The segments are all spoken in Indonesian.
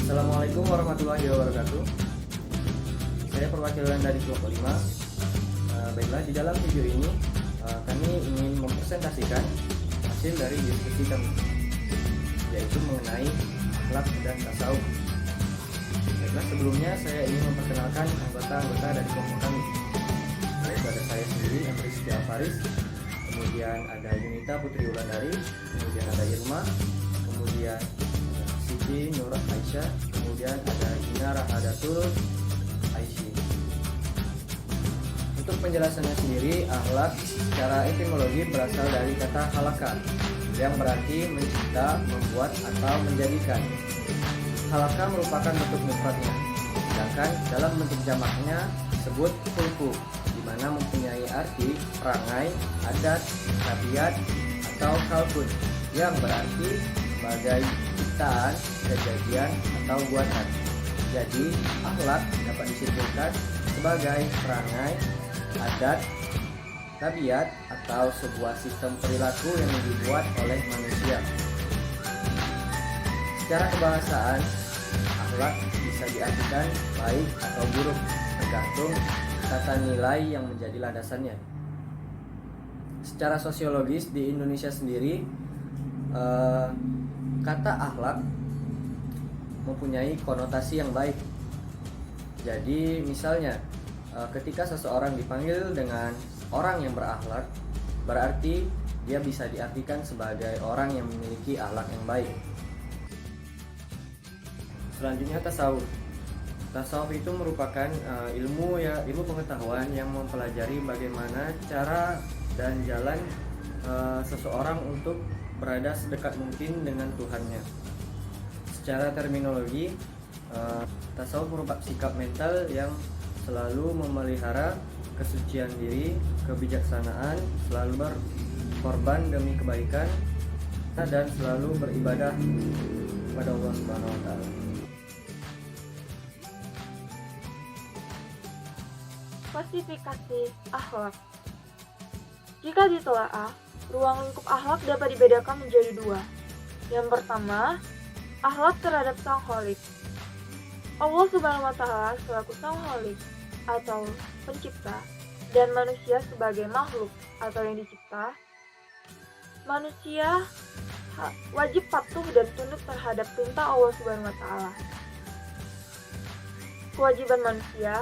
Assalamualaikum warahmatullahi wabarakatuh. Saya perwakilan dari kelompok 5. Baiklah, di dalam video ini kami ingin mempresentasikan hasil dari diskusi kami, yaitu mengenai akhlak dan tasawuf. Baiklah, sebelumnya saya ingin memperkenalkan anggota-anggota dari kelompok kami, yaitu ada saya sendiri, Emri Siti Alfaris, kemudian ada Yunita Putri Wulandari, kemudian ada Irma, kemudian Siti Nur Aisyah, kemudian ada Gina Rahadatul Aisyah. Untuk penjelasannya sendiri, akhlak secara etimologi berasal dari kata halaka, yang berarti mencipta, membuat, atau menjadikan. Halaka merupakan bentuk mufradnya, sedangkan dalam bentuk jamaknya disebut khulqu, di mana mempunyai arti perangai, adat, tabiat, atau khalqun, yang berarti sebagai ciptaan, kejadian, atau buatan. Jadi, akhlak dapat disimpulkan sebagai perangai, adat, tabiat, atau sebuah sistem perilaku yang dibuat oleh manusia. Secara kebahasaan, akhlak bisa diartikan baik atau buruk, tergantung tata nilai yang menjadi landasannya. Secara sosiologis di Indonesia sendiri, kata akhlak mempunyai konotasi yang baik. Jadi misalnya ketika seseorang dipanggil dengan orang yang berakhlak, berarti dia bisa diartikan sebagai orang yang memiliki akhlak yang baik. Selanjutnya tasawuf. Tasawuf itu merupakan ilmu pengetahuan yang mempelajari bagaimana cara dan jalan seseorang untuk berada sedekat mungkin dengan Tuhannya. Secara terminologi, tasawuf merupakan sikap mental yang selalu memelihara kesucian diri, kebijaksanaan, selalu berkorban demi kebaikan, dan selalu beribadah kepada Allah Subhanahu wa Ta'ala. Klasifikasi akhlak. Jika ditelaah, ruang lingkup akhlak dapat dibedakan menjadi dua. Yang pertama, akhlak terhadap Sang Kholik. Allah Subhanahu wa Ta'ala selaku Sang Kholik atau pencipta, dan manusia sebagai makhluk atau yang dicipta. Manusia wajib patuh dan tunduk terhadap perintah Allah Subhanahu wa Ta'ala. Kewajiban manusia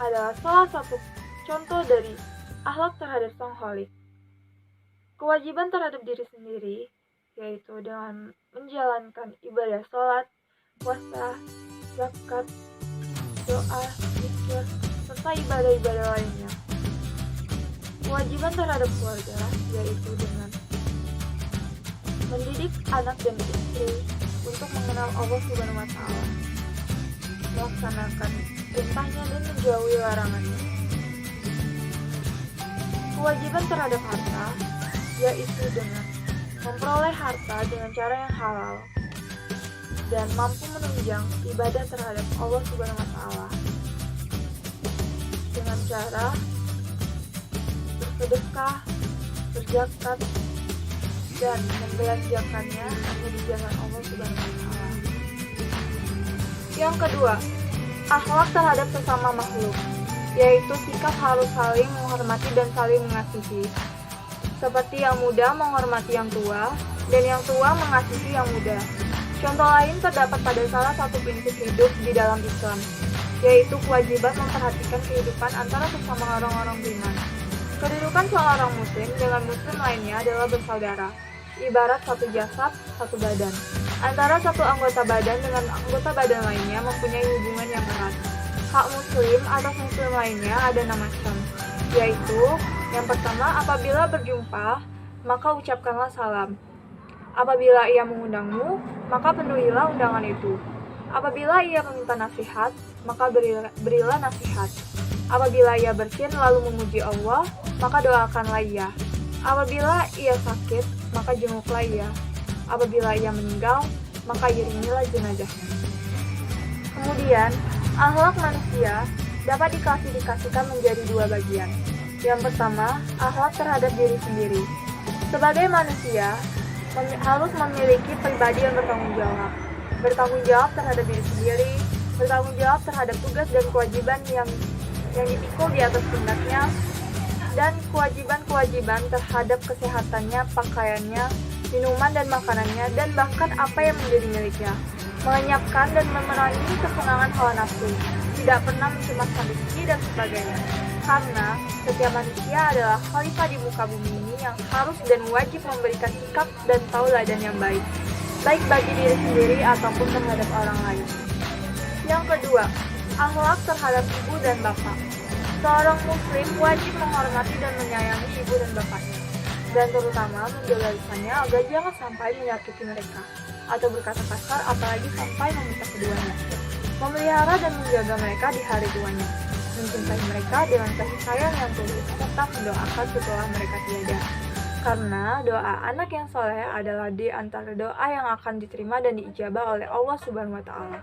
adalah salah satu contoh dari akhlak terhadap Sang Kholik. Kewajiban terhadap diri sendiri, yaitu dengan menjalankan ibadah sholat, puasa, zakat, doa, zikir, serta ibadah-ibadah lainnya. Kewajiban terhadap keluarga, yaitu dengan mendidik anak dan istri untuk mengenal Allah Subhanahu wa Ta'ala, melaksanakan perintahnya dan menjauhi larangannya. Kewajiban terhadap harta, yaitu dengan memperoleh harta dengan cara yang halal dan mampu menunjang ibadah terhadap Allah Subhanahu wa Ta'ala dengan cara bersedekah, berzakat, dan membelanjakannya di jalan Allah Subhanahu wa Ta'ala. Yang kedua, akhlak terhadap sesama makhluk, yaitu sikap harus saling menghormati dan saling mengasihi. Seperti yang muda menghormati yang tua, dan yang tua mengasihi yang muda. Contoh lain terdapat pada salah satu prinsip hidup di dalam Islam, yaitu kewajiban memperhatikan kehidupan antara sesama orang-orang beriman. Kedudukan seorang muslim dengan muslim lainnya adalah bersaudara, ibarat satu jasad, satu badan. Antara satu anggota badan dengan anggota badan lainnya mempunyai hubungan yang erat. Hak muslim atas muslim lainnya ada 6 macam, yaitu yang pertama, apabila berjumpa, maka ucapkanlah salam. Apabila ia mengundangmu, maka penuhilah undangan itu. Apabila ia meminta nasihat, maka berilah nasihat. Apabila ia bersin lalu memuji Allah, maka doakanlah ia. Apabila ia sakit, maka jenguklah ia. Apabila ia meninggal, maka iringilah jenazahnya. Kemudian, akhlak manusia dapat diklasifikasikan menjadi 2 bagian. Yang pertama, akhlak terhadap diri sendiri. Sebagai manusia, harus memiliki pribadi yang bertanggung jawab. bertanggung jawab terhadap diri sendiri, bertanggung jawab terhadap tugas dan kewajiban yang dipikul di atas pundaknya, dan kewajiban-kewajiban terhadap kesehatannya, pakaiannya, minuman dan makanannya, dan bahkan apa yang menjadi miliknya, melenyapkan dan memerangi kesenangan hawa nafsu, tidak pernah mencemaskan rezeki dan sebagainya. Karena setiap manusia adalah khalifah di muka bumi ini yang harus dan wajib memberikan sikap dan tauladan yang baik bagi diri sendiri ataupun terhadap orang lain. Yang kedua, akhlak terhadap ibu dan bapak. Seorang muslim wajib menghormati dan menyayangi ibu dan bapaknya, dan terutama menjaga lisannya agar jangan sampai menyakiti mereka atau berkata kasar, apalagi sampai meminta keduanya. Memelihara dan menjaga mereka di hari tuanya, mencintai mereka dengan kasih sayang yang tulus, serta mendoakan setelah mereka tiada. Karena doa anak yang soleh adalah di antara doa yang akan diterima dan diijabah oleh Allah Subhanahu wa Ta'ala.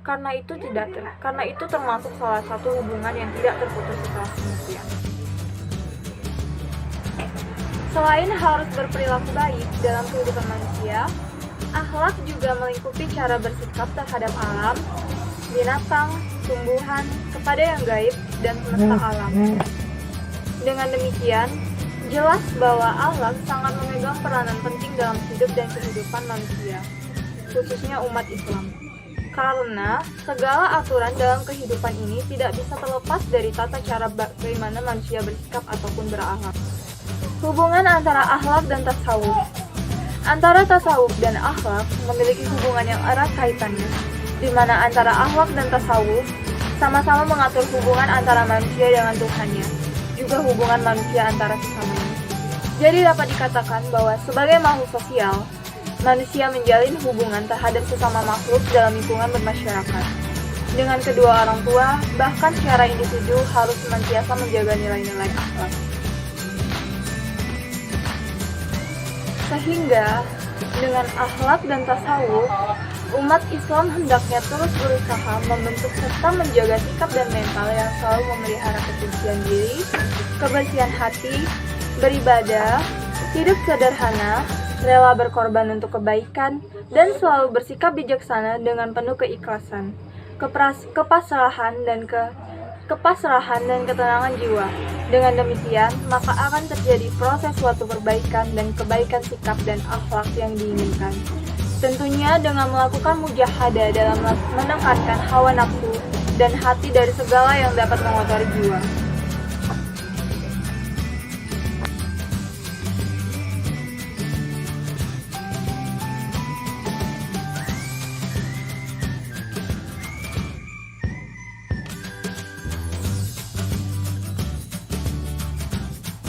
Karena itu termasuk salah satu hubungan yang tidak terputus setelah kematian. Selain harus berperilaku baik dalam kehidupan manusia, akhlak juga melingkupi cara bersikap terhadap alam, binatang, tumbuhan, kepada yang gaib, dan semesta alam. Dengan demikian, jelas bahwa akhlak sangat memegang peranan penting dalam hidup dan kehidupan manusia, khususnya umat Islam. Karena segala aturan dalam kehidupan ini tidak bisa terlepas dari tata cara bagaimana manusia bersikap ataupun berakhlak. Hubungan antara akhlak dan tasawuf. Antara tasawuf dan akhlak memiliki hubungan yang erat kaitannya, di mana antara akhlak dan tasawuf sama-sama mengatur hubungan antara manusia dengan Tuhannya, juga hubungan manusia antara sesamanya. Jadi dapat dikatakan bahwa sebagai makhluk sosial, manusia menjalin hubungan terhadap sesama makhluk dalam lingkungan bermasyarakat. Dengan kedua orang tua, bahkan secara individu harus senantiasa menjaga nilai-nilai akhlak. Sehingga, dengan akhlak dan tasawuf, umat Islam hendaknya terus berusaha membentuk serta menjaga sikap dan mental yang selalu memelihara kesucian diri, kebersihan hati, beribadah, hidup sederhana, rela berkorban untuk kebaikan, dan selalu bersikap bijaksana dengan penuh keikhlasan, kepasrahan dan ketenangan jiwa. Dengan demikian, maka akan terjadi proses suatu perbaikan dan kebaikan sikap dan akhlak yang diinginkan. Tentunya dengan melakukan mujahadah dalam menekankan hawa nafsu dan hati dari segala yang dapat mengotori jiwa.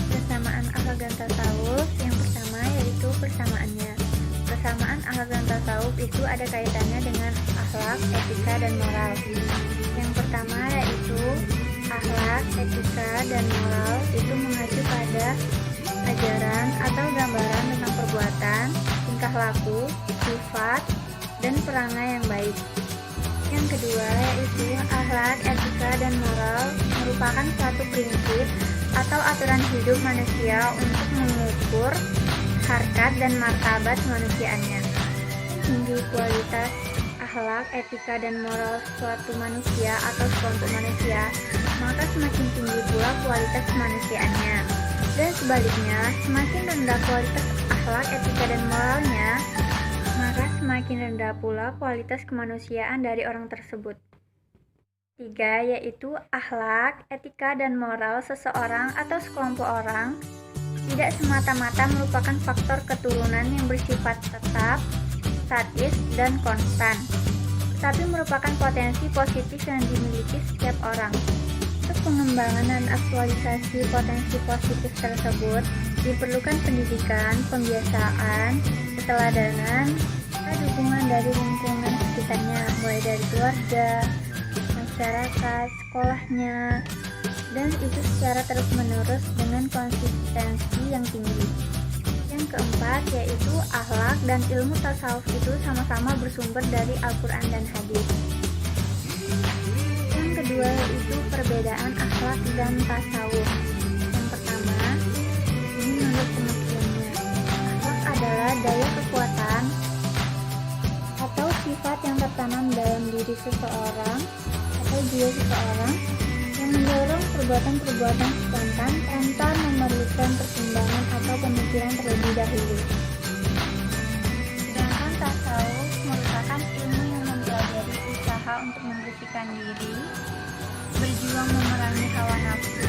Persamaan akhlak dan tasawuf. Yang pertama yaitu persamaannya. Persamaan akhlak dan tasawuf itu ada kaitannya dengan akhlak, etika, dan moral. Yang pertama yaitu akhlak, etika, dan moral itu mengacu pada ajaran atau gambaran tentang perbuatan, tingkah laku, sifat, dan perangai yang baik. Yang kedua yaitu akhlak, etika, dan moral merupakan suatu prinsip atau aturan hidup manusia untuk mengukur harkat dan martabat kemanusiaannya. Tinggi kualitas akhlak, etika, dan moral suatu manusia atau sekelompok manusia, maka semakin tinggi pula kualitas kemanusiaannya. Dan sebaliknya, semakin rendah kualitas akhlak, etika, dan moralnya, maka semakin rendah pula kualitas kemanusiaan dari orang tersebut. 3. Yaitu akhlak, etika, dan moral seseorang atau sekelompok orang tidak semata-mata merupakan faktor keturunan yang bersifat tetap, statis, dan konstan, tetapi merupakan potensi positif yang dimiliki setiap orang. Untuk pengembangan dan aktualisasi potensi positif tersebut diperlukan pendidikan, pembiasaan, keteladanan, dan dukungan dari lingkungan sekitarnya, mulai dari keluarga, masyarakat, sekolahnya, dan itu secara terus-menerus dengan konsistensi yang tinggi. Yang keempat yaitu akhlak dan ilmu tasawuf itu sama-sama bersumber dari Al-Quran dan hadis. Yang kedua yaitu perbedaan akhlak dan tasawuf. Yang pertama, ini menurut pengertiannya, akhlak adalah daya kekuatan atau sifat yang diri seseorang atau jiwa seseorang yang mendorong perbuatan-perbuatan spontan tanpa memerlukan pertimbangan atau pemikiran terlebih dahulu. Sedangkan tasawuf merupakan ilmu yang mempelajari usaha untuk membersihkan diri, berjuang memerangi hawa nafsu,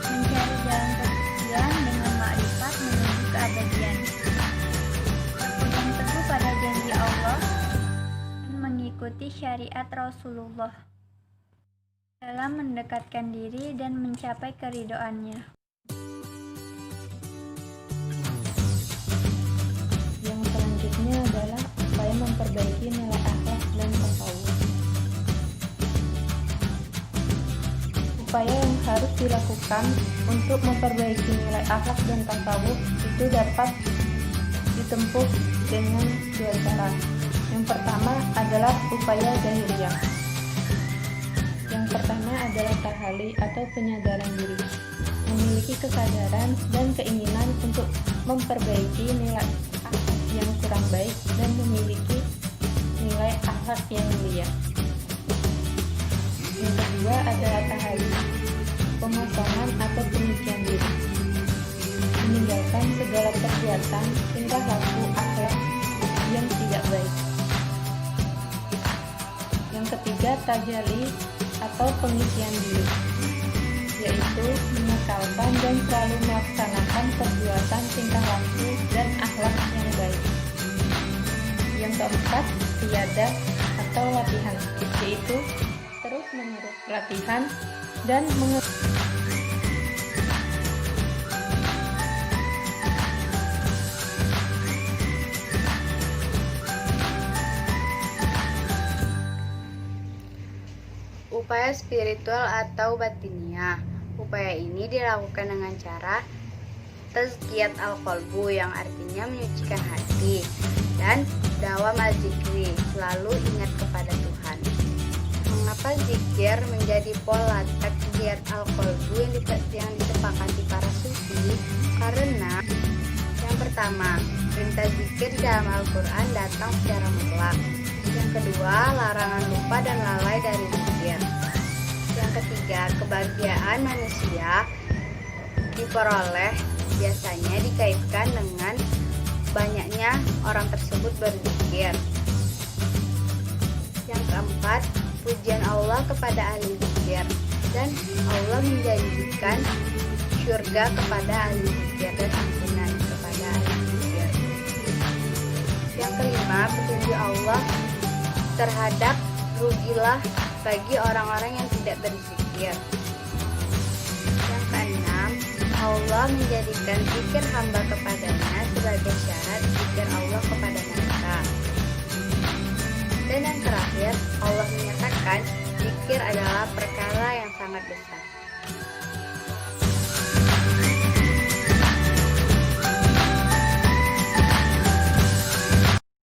mencari jalan kesucian dengan makrifat menuju keabadian, berpegang teguh pada janji Allah, dan mengikuti syariat Rasulullah dalam mendekatkan diri dan mencapai keridhoannya. Yang selanjutnya adalah upaya memperbaiki nilai akhlak dan tasawuf. Upaya yang harus dilakukan untuk memperbaiki nilai akhlak dan tasawuf itu dapat ditempuh dengan dua cara. Yang pertama adalah upaya zahiriyah. Yang pertama adalah tahali atau penyadaran diri, memiliki kesadaran dan keinginan untuk memperbaiki nilai akhlak yang kurang baik dan memiliki nilai akhlak yang mulia. Yang kedua adalah tahali, pengosongan atau penyucian diri, meninggalkan segala perbuatan tingkah laku akhlak yang tidak baik. Yang ketiga tajali atau pengisian diri, yaitu menyesalkan dan selalu melaksanakan perbuatan tingkah laku dan akhlak yang baik. Yang keempat tiada atau latihan, yaitu terus-menerus latihan dan upaya spiritual atau batiniah. Upaya ini dilakukan dengan cara tazkiyat al-qalbu yang artinya menyucikan hati, dan dawam al-zikri, selalu ingat kepada Tuhan. Mengapa zikir menjadi pola tazkiyat al-qalbu yang disepakati para sufi? Karena yang pertama, perintah zikir dalam Al-Quran datang secara mutlak. Yang kedua, larangan lupa dan lalai dari zikir. Yang ketiga, kebahagiaan manusia diperoleh biasanya dikaitkan dengan banyaknya orang tersebut berzikir. Yang keempat, pujian Allah kepada ahli zikir, dan Allah menjanjikan syurga kepada ahli zikir dan ampunan kepada ahli zikir. Yang kelima, petunjuk Allah terhadap rugilah bagi orang-orang yang tidak berzikir. Yang keenam, Allah menjadikan zikir hamba kepadanya sebagai syarat zikir Allah kepada mereka. Dan yang terakhir, Allah menyatakan zikir adalah perkara yang sangat besar.